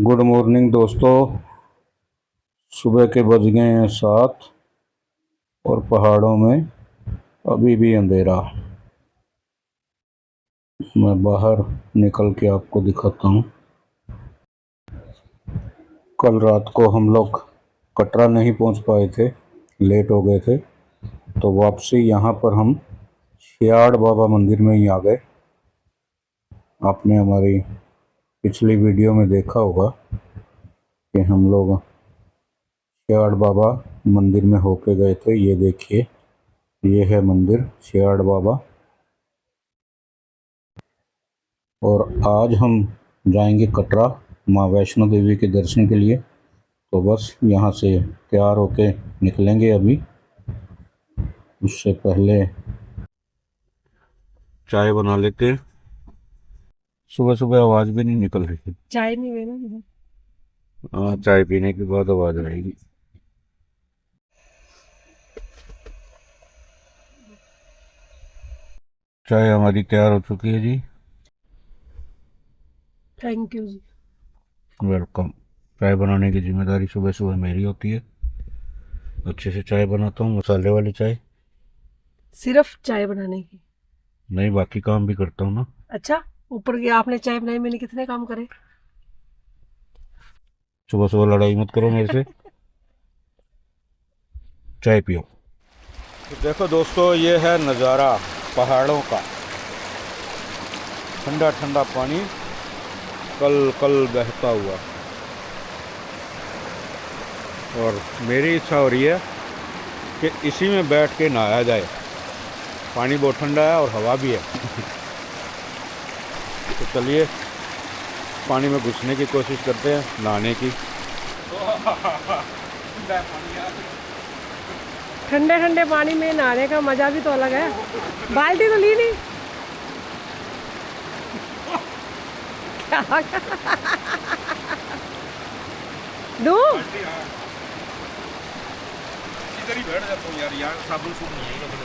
Good morning दोस्तों। सुबह के बज गए हैं 7 और पहाड़ों में अभी भी अंधेरा। मैं बाहर निकल के आपको दिखाता हूँ। कल रात को हम लोग कटरा नहीं पहुँच पाए थे, लेट हो गए थे, तो वापसी यहाँ पर हम सियाड़ बाबा मंदिर में ही आ गए। आपने हमारी पिछली वीडियो में देखा होगा कि हम लोग सियाड़ बाबा मंदिर में होके गए थे। ये देखिए, ये है मंदिर सियाड़ बाबा। और आज हम जाएंगे कटरा माँ वैष्णो देवी के दर्शन के लिए। तो बस यहाँ से तैयार होके निकलेंगे अभी। उससे पहले चाय बना लेते। सुबह सुबह आवाज़ भी नहीं निकल रही थी। चाय नहीं लेना। हाँ, चाय पीने के बाद आवाज़ आएगी। चाय हमारी तैयार हो चुकी है जी। थैंक यू जी। वेलकम। चाय बनाने की जिम्मेदारी सुबह सुबह मेरी होती है। अच्छे से चाय बनाता हूँ, मसाले वाली चाय। सिर्फ चाय बनाने की? नहीं, बाकी काम भी करता हूँ ना। अच्छा, ऊपर की आपने चाय बनाई, मैंने कितने काम करे। सुबह सुबह लड़ाई मत करो मेरे से। चाय पियो। तो देखो दोस्तों, ये है नज़ारा पहाड़ों का। ठंडा ठंडा पानी कल कल बहता हुआ। और मेरी इच्छा हो रही है कि इसी में बैठ के नहाया जाए। पानी बहुत ठंडा है और हवा भी है। तो चलिए पानी में घुसने की कोशिश करते हैं, नहाने की। ठंडे ठंडे पानी में नहाने का मजा भी तो अलग है। बाल्टी तो ली नहीं। दो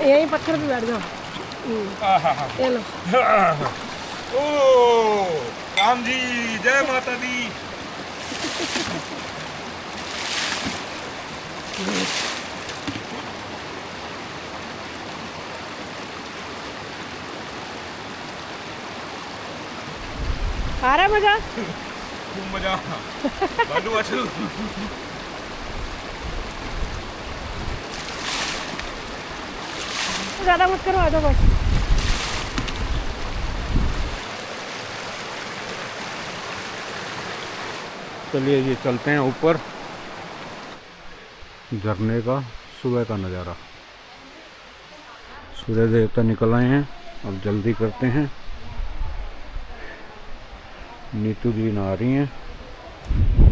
यही पत्थर पे बैठ जाओ। ये लो। ओ राम जी, जय माता दी। आ रहा है मजा? खूब मजा। बालू अचल। ज्यादा मत करो, आ जाओ बस। चलिए ये चलते हैं ऊपर। झरने का सुबह का नज़ारा। सूर्य देवता निकल आए हैं, अब जल्दी करते हैं। नीतू जी नहा रही हैं।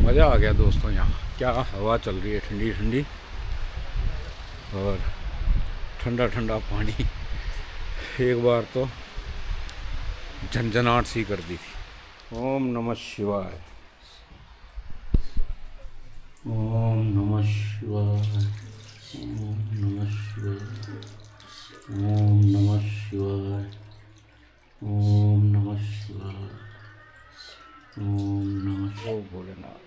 मज़ा आ गया दोस्तों, यहाँ क्या हवा चल रही है, ठंडी ठंडी और ठंडा ठंडा पानी। एक बार तो झंझनाहट सी कर दी थी। ओम नमः शिवाय। ओम नमः शिवाय। ओम नमः शिवाय। ओम नमः शिवाय। ओम नमः शिवाय। ओम नमः। ओ भोलेनाथ।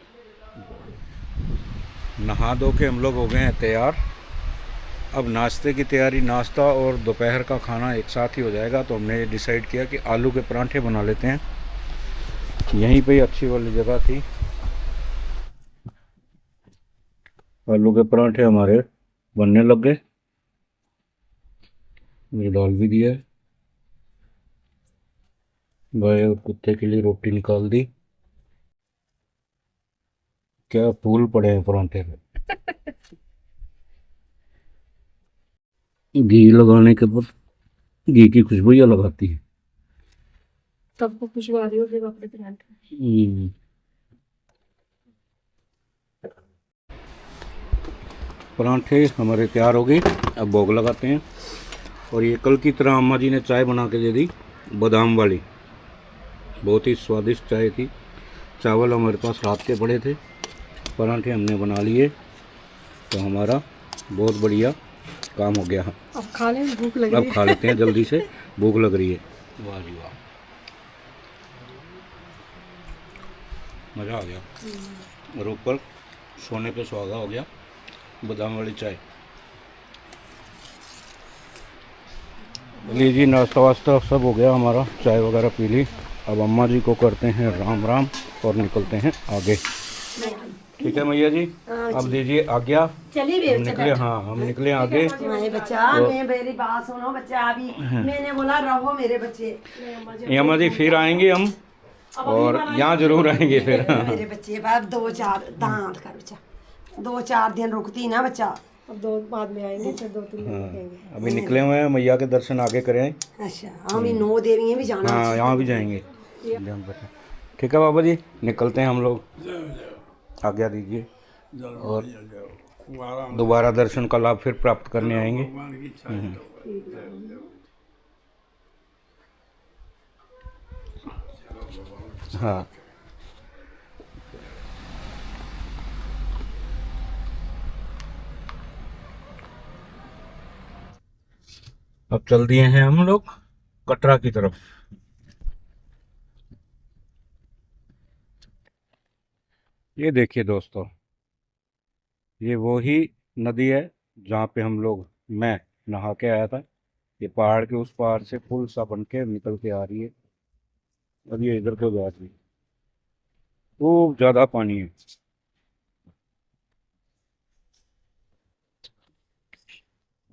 नहा धो के हम लोग हो गए हैं तैयार। अब नाश्ते की तैयारी, नाश्ता और दोपहर का खाना एक साथ ही हो जाएगा। तो हमने डिसाइड किया कि आलू के परांठे बना लेते हैं। यहीं पे अच्छी वाली जगह थी। आलू के परांठे हमारे बनने लग गए। ये डाल भी दिया है। गाय और कुत्ते के लिए रोटी निकाल दी। क्या फूल पड़े हैं परांठे में। घी लगाने के बाद घी की खुशबू ही अलग आती है। सबको खुशबू आ रही होगी अपने परांठे। परांठे हमारे तैयार हो गए। अब भोग लगाते हैं। और ये कल की तरह अम्मा जी ने चाय बना के दे दी, बादाम वाली। बहुत ही स्वादिष्ट चाय थी। चावल हमारे पास रात के पड़े थे, परांठे हमने बना लिए, तो हमारा बहुत बढ़िया काम हो गया। अब खा लें, भूख लग रही है। अब खा लेते हैं जल्दी से, भूख लग रही है। वाह जी वाह। मज़ा आ गया। और ऊपर सोने पे सुहागा हो गया, बादाम वाली चाय। लीजिए नाश्ता वास्ता सब हो गया हमारा, चाय वगैरह पी ली। अब अम्मा जी को करते हैं राम राम और निकलते हैं आगे। ठीक है मैया जी, अब दीजिए आज्ञा। चलिए हम निकले, हाँ हम निकले आगे। नहीं बच्चा, मैं मेरी बात सुनो बच्चा, अभी मैंने बोला रहो मेरे बच्चे। अम्मा जी फिर आएंगे हम, और यहाँ जरूर आएंगे फिर। मेरे बच्चे बाद 2-4 दांत कर बच्चा, 2-4 दिन रुकती ना बच्चा, अब 2 बाद में आएंगे, फिर 2-3 दिन रुकेंगे। अभी निकले हुए हैं, मैया के दर्शन आगे करें। अच्छा, हम 9 देवियां भी जाना। हाँ यहाँ भी जाएंगे। ठीक है बाबा जी, निकलते हैं हम लोग। आज्ञा दीजिए, और दोबारा दर्शन का लाभ फिर प्राप्त करने आएंगे। हाँ अब चल दिए हैं हम लोग कटरा की तरफ। ये देखिए दोस्तों, ये वो ही नदी है जहाँ पे हम लोग, मैं नहा के आया था। ये पहाड़ के उस पार से पुल सा बन के निकल के आ रही है। अब ये इधर को जा रही है, खूब ज्यादा पानी है।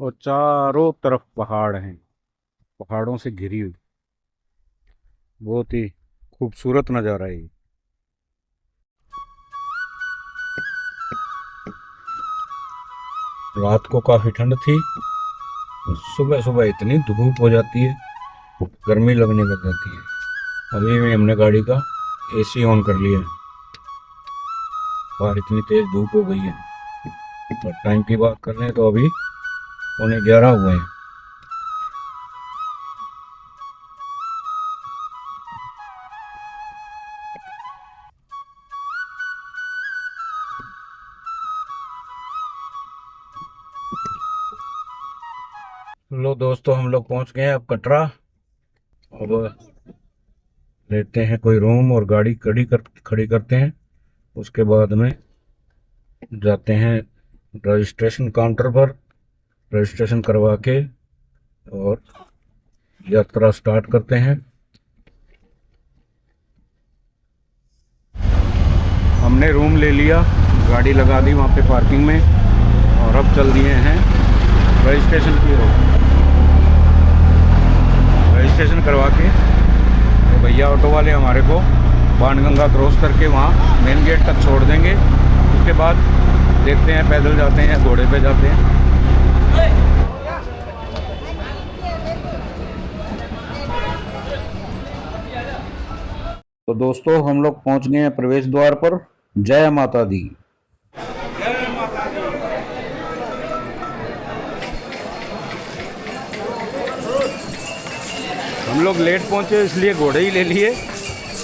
और चारों तरफ पहाड़ हैं, पहाड़ों से घिरी हुई बहुत ही खूबसूरत नज़ारा है ये। रात को काफ़ी ठंड थी, सुबह सुबह इतनी धूप हो जाती है, गर्मी लगने लग जाती है। अभी भी हमने गाड़ी का एसी ऑन कर लिया, बाहर इतनी तेज धूप हो गई है। और टाइम की बात कर लें तो अभी 11:15 हुए हैं। लो दोस्तों, हम लोग पहुंच गए हैं अब कटरा। अब लेते हैं कोई रूम और गाड़ी खड़ी करते हैं। उसके बाद में जाते हैं रजिस्ट्रेशन काउंटर पर, रजिस्ट्रेशन करवा के और यात्रा स्टार्ट करते हैं। हमने रूम ले लिया, गाड़ी लगा दी वहाँ पे पार्किंग में, और अब चल दिए हैं रजिस्ट्रेशन की ओर। रजिस्ट्रेशन करवा के तो भैया ऑटो वाले हमारे को बाणगंगा क्रॉस करके वहाँ मेन गेट तक छोड़ देंगे। उसके बाद देखते हैं पैदल जाते हैं, घोड़े पे जाते हैं। तो दोस्तों हम लोग पहुँच गए हैं प्रवेश द्वार पर। जय माता दी। हम लोग लेट पहुंचे इसलिए घोड़े ही ले लिए।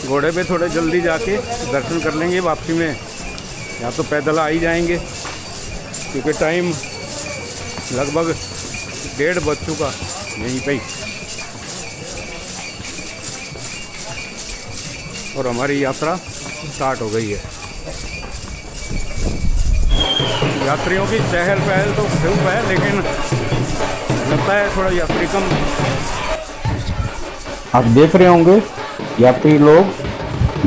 घोड़े पे थोड़े जल्दी जाके दर्शन कर लेंगे, वापसी में या तो पैदल आ ही जाएंगे, क्योंकि टाइम लगभग 1:30 बज चुका यहीं पे ही। और हमारी यात्रा स्टार्ट हो गई है। यात्रियों की चहल पहल तो खूब है, लेकिन लगता है थोड़ा यात्री कम। आप देख रहे होंगे यात्री लोग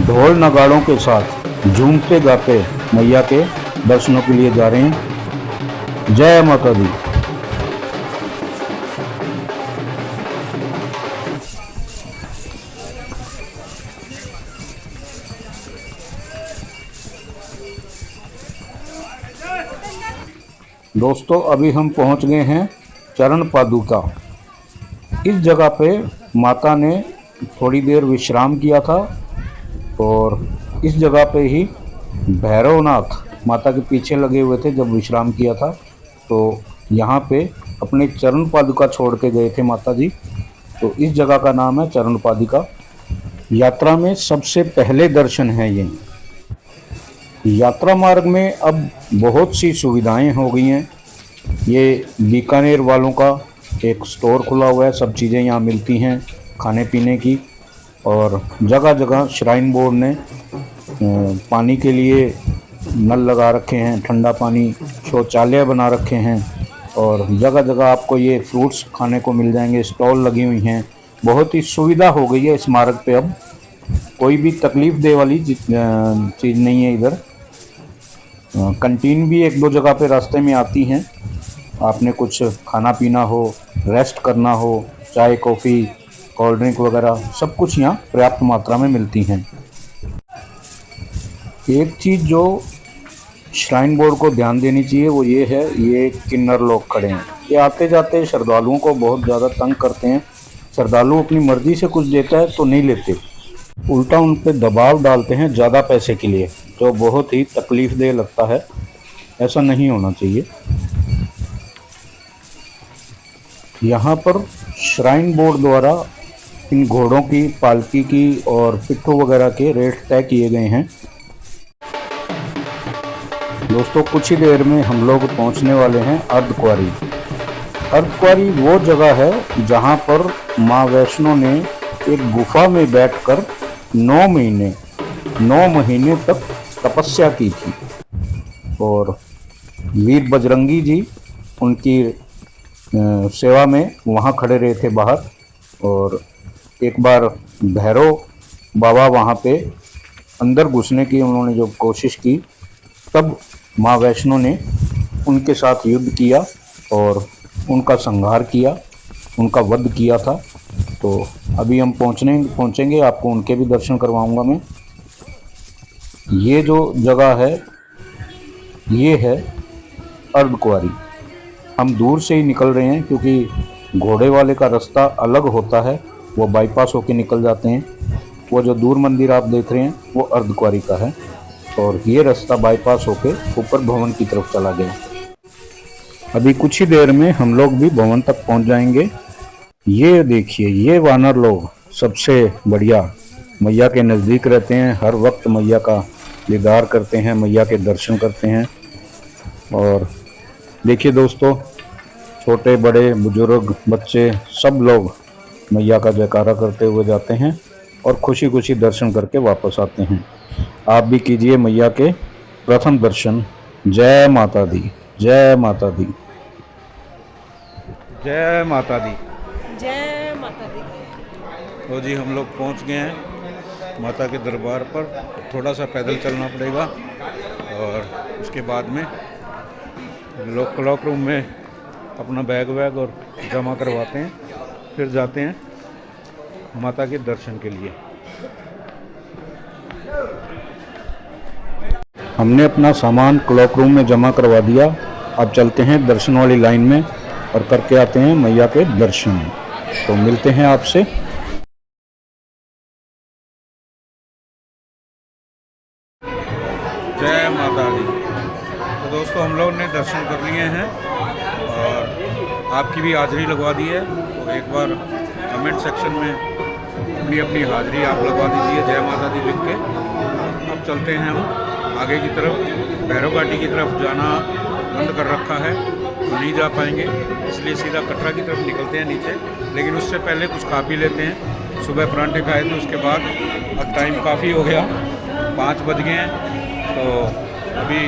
ढोल नगाड़ों के साथ झूमते गाते मैया के दर्शनों के लिए जा रहे हैं। जय माता दी। दोस्तों अभी हम पहुंच गए हैं चरण पादुका। इस जगह पे माता ने थोड़ी देर विश्राम किया था, और इस जगह पे ही भैरवनाथ माता के पीछे लगे हुए थे जब विश्राम किया था। तो यहाँ पे अपने चरण पादुका छोड़ के गए थे माता जी। तो इस जगह का नाम है चरण पादुका। यात्रा में सबसे पहले दर्शन है ये। यात्रा मार्ग में अब बहुत सी सुविधाएं हो गई हैं। ये बीकानेर वालों का एक स्टोर खुला हुआ है, सब चीज़ें यहाँ मिलती हैं खाने पीने की। और जगह जगह श्राइन बोर्ड ने पानी के लिए नल लगा रखे हैं, ठंडा पानी, शौचालय बना रखे हैं और जगह जगह आपको ये फ्रूट्स खाने को मिल जाएंगे। स्टॉल लगी हुई हैं, बहुत ही सुविधा हो गई है स्मारक पे। अब कोई भी तकलीफ दे वाली चीज़ नहीं है इधर। कंटीन भी एक दो जगह पे रास्ते में आती हैं, आपने कुछ खाना पीना हो, रेस्ट करना हो, चाय कॉफ़ी कोल्ड ड्रिंक वगैरह सब कुछ यहाँ पर्याप्त मात्रा में मिलती हैं। एक चीज़ जो श्राइन बोर्ड को ध्यान देनी चाहिए वो ये है, ये किन्नर लोग खड़े हैं, ये आते जाते श्रद्धालुओं को बहुत ज़्यादा तंग करते हैं। श्रद्धालु अपनी मर्ज़ी से कुछ देता है तो नहीं लेते, उल्टा उन पर दबाव डालते हैं ज़्यादा पैसे के लिए, जो बहुत ही तकलीफ़देह लगता है। ऐसा नहीं होना चाहिए। यहाँ पर श्राइन बोर्ड द्वारा इन घोड़ों की, पालकी की और पिट्ठू वगैरह के रेट तय किए गए हैं। दोस्तों कुछ ही देर में हम लोग पहुँचने वाले हैं अर्धकुंवारी। अर्धकुंवारी वो जगह है जहाँ पर माँ वैष्णो ने एक गुफा में बैठकर 9 महीने तक तपस्या की थी और वीर बजरंगी जी उनकी सेवा में वहाँ खड़े रहे थे बाहर। और एक बार भैरव बाबा वहाँ पे अंदर घुसने की उन्होंने जो कोशिश की, तब माँ वैष्णो ने उनके साथ युद्ध किया और उनका संहार किया, उनका वध किया था। तो अभी हम पहुँचेंगे, आपको उनके भी दर्शन करवाऊंगा मैं। ये जो जगह है ये है अर्धकुंवारी। हम दूर से ही निकल रहे हैं क्योंकि घोड़े वाले का रास्ता अलग होता है, वो बाईपास होके निकल जाते हैं। वो जो दूर मंदिर आप देख रहे हैं वो अर्धकुंवारी का है और ये रास्ता बाईपास होके ऊपर भवन की तरफ चला गया। अभी कुछ ही देर में हम लोग भी भवन तक पहुंच जाएंगे। ये देखिए, ये वानर लोग सबसे बढ़िया मैया के नज़दीक रहते हैं, हर वक्त मैया का दीदार करते हैं, मैया के दर्शन करते हैं। और देखिए दोस्तों, छोटे बड़े बुजुर्ग बच्चे सब लोग मैया का जयकारा करते हुए जाते हैं और खुशी खुशी दर्शन करके वापस आते हैं। आप भी कीजिए मैया के प्रथम दर्शन। जय माता दी, जय माता दी, जय माता दी, जय माता दी। तो जी हम लोग पहुंच गए हैं माता के दरबार पर। थोड़ा सा पैदल चलना पड़ेगा और उसके बाद में लोग क्लॉक रूम में अपना बैग और जमा करवाते हैं, फिर जाते हैं माता के दर्शन के लिए। हमने अपना सामान क्लॉक रूम में जमा करवा दिया। अब चलते हैं दर्शन वाली लाइन में और करके आते हैं मैया के दर्शन। तो मिलते हैं आपसे। जय माता दी। तो दोस्तों हम लोग ने दर्शन कर लिए हैं और आपकी भी हाज़िरी लगवा दी है। तो एक बार कमेंट सेक्शन में अपनी अपनी हाज़िरी आप लगवा दीजिए जय माता दी लिख के। अब चलते हैं हम आगे की तरफ। भैरव घाटी की तरफ जाना बंद कर रखा है तो नहीं जा पाएंगे, इसलिए सीधा कटरा की तरफ निकलते हैं नीचे। लेकिन उससे पहले कुछ खा पी लेते हैं। सुबह परांठे खाए थे, उसके बाद अब टाइम काफ़ी हो गया, 5 बज गए हैं। तो अभी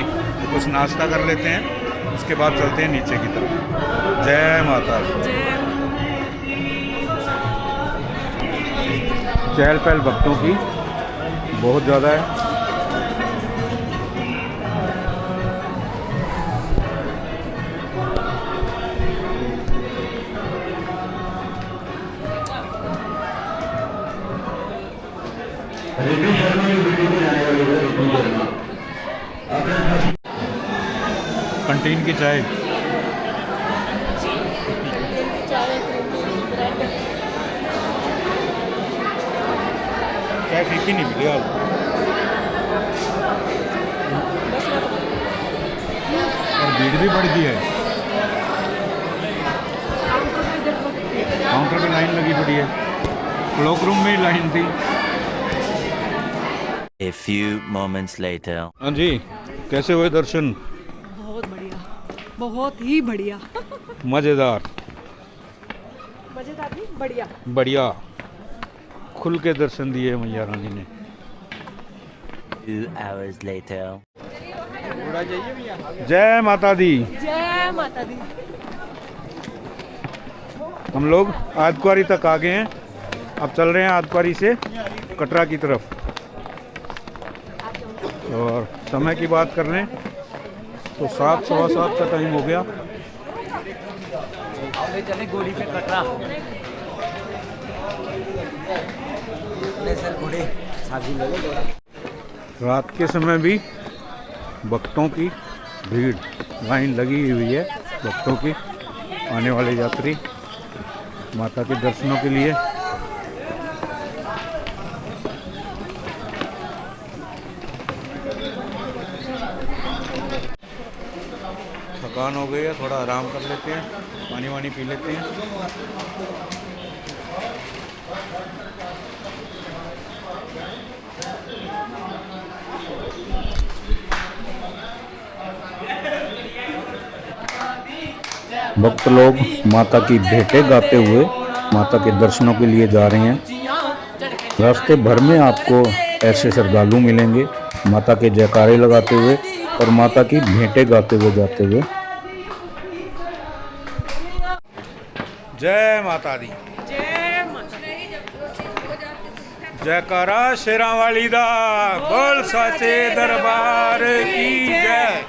कुछ नाश्ता कर लेते हैं, उसके बाद चलते हैं नीचे की तरफ। जय माता दी। चहल पहल भक्तों की बहुत ज़्यादा है। कंटीन की चाय चाय फीकी नहीं मिली और भीड़ भी बढ़ गई है। काउंटर पे लाइन लगी पड़ी है, क्लॉक रूम में ही लाइन थी। A few moments later. हाँ जी, कैसे हुए दर्शन? बहुत बढ़िया, बहुत ही बढ़िया। मज़ेदार, मजेदार नहीं, बढ़िया बढ़िया। खुल के दर्शन दिए मैया रानी ने। 2 hours later. जय माता दी। जय माता दी। हम लोग आदकुआरी तक आ गए हैं। अब चल रहे हैं आदकुआरी से कटरा की तरफ। और समय की बात कर लें तो 7, सवा 7 का टाइम हो गया। चले गोली पे कटरा सर घोड़े रात के समय भी भक्तों की भीड़, लाइन लगी हुई है भक्तों की, आने वाले यात्री माता के दर्शनों के लिए। थकान हो गई है, थोड़ा आराम कर लेते हैं, पानी वानी पी लेते हैं। भक्त लोग माता की भेंटें गाते हुए माता के दर्शनों के लिए जा रहे हैं। रास्ते भर में आपको ऐसे श्रद्धालु मिलेंगे माता के जयकारे लगाते हुए और माता की भेंटें गाते हुए जाते हुए। जय माता दी। जयकारा शेरां वाली दा, बोल साचे दरबार की जय।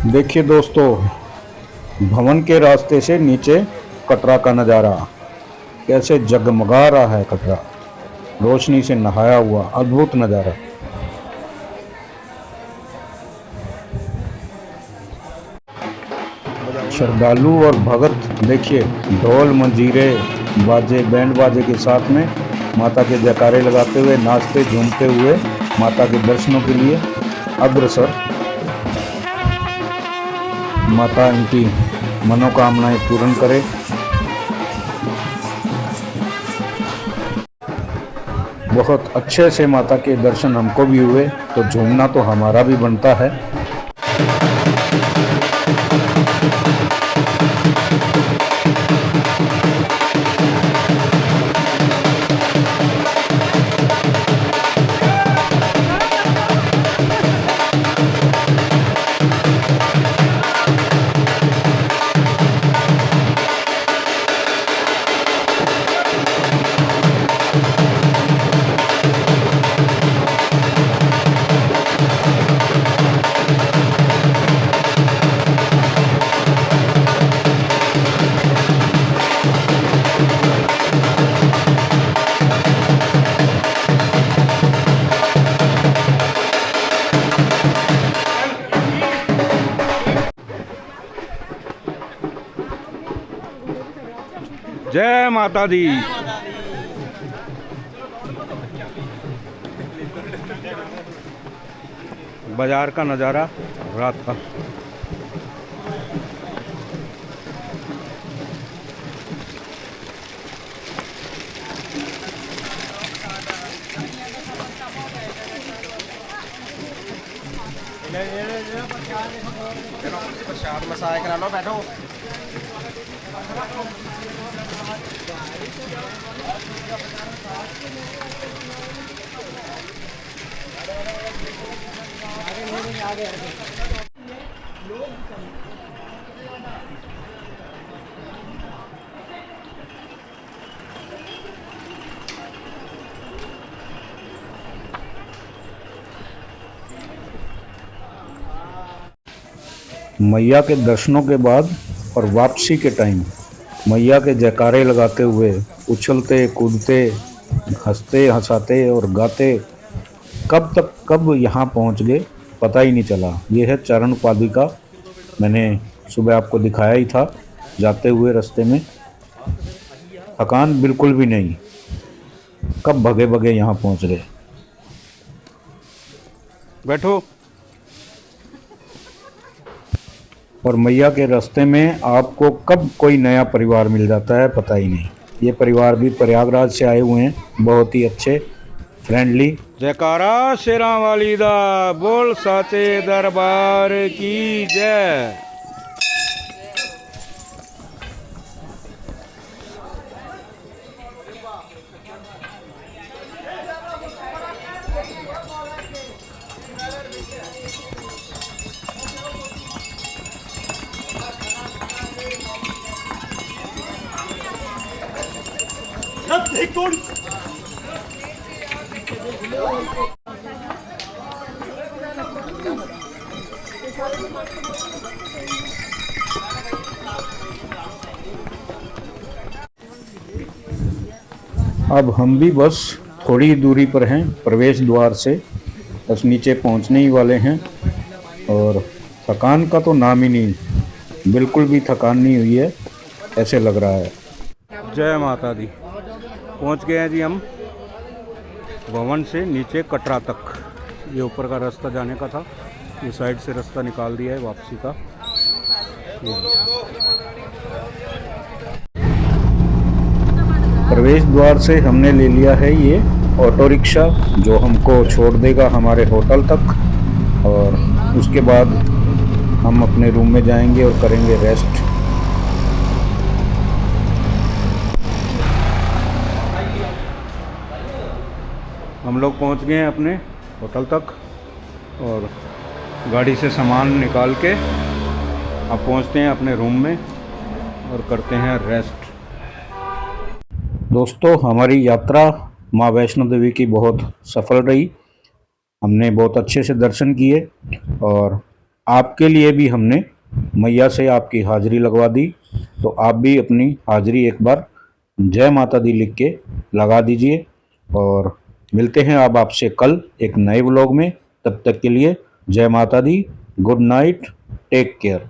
देखिए दोस्तों, भवन के रास्ते से नीचे कटरा का नज़ारा कैसे जगमगा रहा है। कटरा रोशनी से नहाया हुआ अद्भुत नज़ारा। श्रद्धालु और भगत देखिए ढोल मंजीरे बाजे बैंड बाजे के साथ में माता के जयकारे लगाते हुए, नाचते झूमते हुए माता के दर्शनों के लिए अग्रसर। माता इनकी मनोकामनाएं पूर्ण करे। बहुत अच्छे से माता के दर्शन हमको भी हुए, तो झूमना तो हमारा भी बनता है। जय माता दी। बाजार का नज़ारा रात का। प्रसाद मसाज करा लो, बैठो। मैया के दर्शनों के बाद और वापसी के टाइम मैया के जयकारे लगाते हुए, उछलते कूदते, हंसते हंसाते और गाते कब यहाँ पहुँच गए पता ही नहीं चला। ये है चरण पादुका। मैंने सुबह आपको दिखाया ही था जाते हुए रास्ते में। थकान बिल्कुल भी नहीं, कब भगे भगे यहाँ पहुँच गए। बैठो। और मैया के रास्ते में आपको कब कोई नया परिवार मिल जाता है पता ही नहीं। ये परिवार भी प्रयागराज से आए हुए हैं, बहुत ही अच्छे, फ्रेंडली। जयकारा शेरां वाली दा, बोल साचे दरबार की जय। अब हम भी बस थोड़ी दूरी पर हैं प्रवेश द्वार से, बस नीचे पहुंचने ही वाले हैं। और थकान का तो नाम ही नहीं, बिल्कुल भी थकान नहीं हुई है, ऐसे लग रहा है। जय माता दी। पहुंच गए हैं जी हम भवन से नीचे कटरा तक। ये ऊपर का रास्ता जाने का था, ये साइड से रास्ता निकाल दिया है वापसी का। प्रवेश द्वार से हमने ले लिया है ये ऑटो रिक्शा, जो हमको छोड़ देगा हमारे होटल तक, और उसके बाद हम अपने रूम में जाएंगे और करेंगे रेस्ट। हम लोग पहुंच गए हैं अपने होटल तक और गाड़ी से सामान निकाल के अब पहुंचते हैं अपने रूम में और करते हैं रेस्ट। दोस्तों, हमारी यात्रा माँ वैष्णो देवी की बहुत सफल रही। हमने बहुत अच्छे से दर्शन किए और आपके लिए भी हमने मैया से आपकी हाज़िरी लगवा दी। तो आप भी अपनी हाज़िरी एक बार जय माता दी लिख के लगा दीजिए। और मिलते हैं अब आपसे कल एक नए व्लॉग में। तब तक के लिए जय माता दी, गुड नाइट, टेक केयर।